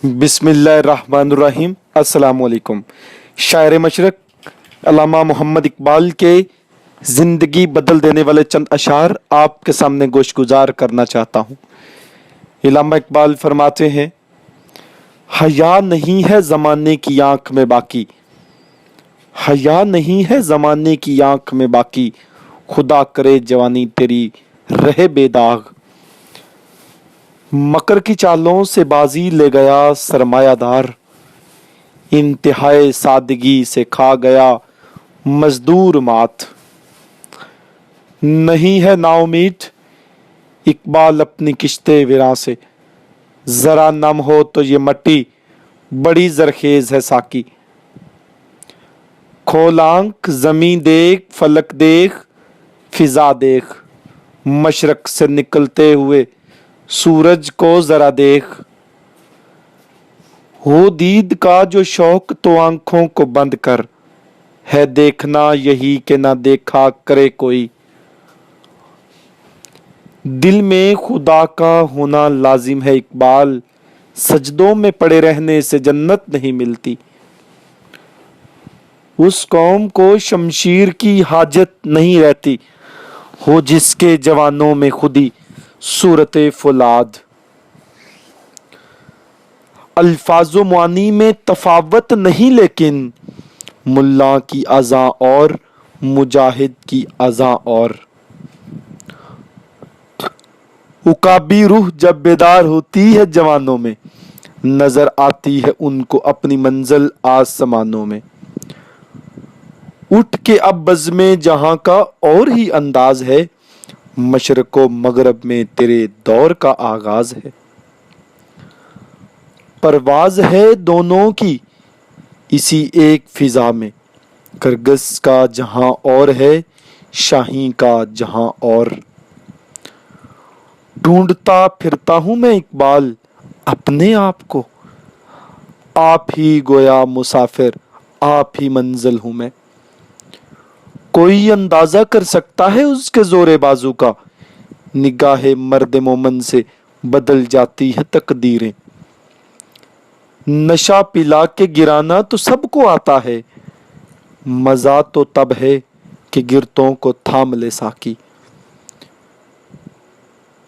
बिस्मिल्लाहिर्रहमानिर्रहीम। अस्सलाम वालेकुम। शायर मशरक अल्लामा मोहम्मद इकबाल के ज़िंदगी बदल देने वाले चंद अशार आपके सामने गोशगुजार करना चाहता हूँ। अल्लामा इकबाल फरमाते हैं, हया नहीं है ज़माने की आँख में बाकी, हया नहीं है ज़माने की आँख में बाकी, खुदा करे जवानी तेरी रहे बेदाग। मकर की चालों से बाजी ले गया सरमायादार, इंतहाए सादगी से खा गया मजदूर मात। नहीं है नाउमीद इकबाल अपनी किश्ते विरां से, जरा नम हो तो ये मट्टी बड़ी जरखेज है साकी। खोल आंख ज़मीं देख, फलक देख, फिजा देख, मशरक से निकलते हुए सूरज को जरा देख। हो दीद का जो शौक तो आंखों को बंद कर, है देखना यही कि ना देखा करे कोई। दिल में खुदा का होना लाजिम है इकबाल, सजदों में पड़े रहने से जन्नत नहीं मिलती। उस कौम को शमशीर की हाजत नहीं रहती, हो जिसके जवानों में खुदी सूरते फुलाद। अल्फाजो मुआनी में तफावत नहीं, लेकिन मुल्ला की अज़ा और मुजाहिद की अज़ा और। उकाबी रूह जब बेदार होती है जवानों में, नजर आती है उनको अपनी मंजिल आसमानों में। उठ के अब बज़्मे जहां का और ही अंदाज है, मशरक़ व मगरब में तेरे दौर का आगाज है। परवाज है दोनों की इसी एक फिजा में, करगस का जहां और है शाही का जहां और। ढूंढता फिरता हूं मैं इकबाल अपने आप को, आप ही गोया मुसाफिर आप ही मंजिल हूं मैं। कोई अंदाजा कर सकता है उसके जोरे बाजू का, निगाहे मर्द मोमन से बदल जाती है तकदीरें। नशा पिला के गिराना तो सबको आता है, मजा तो तब है कि गिरतों को थाम ले साकी।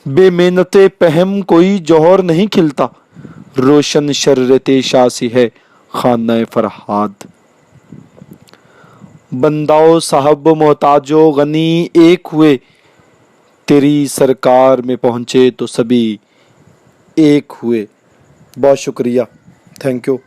बेमेहनते पहम कोई जौहर नहीं खिलता, रोशन शर्रते शासी है खाना फरहाद। बंदाओ साहब मोहताजो गनी एक हुए, तेरी सरकार में पहुंचे तो सभी एक हुए। बहुत शुक्रिया, थैंक यू।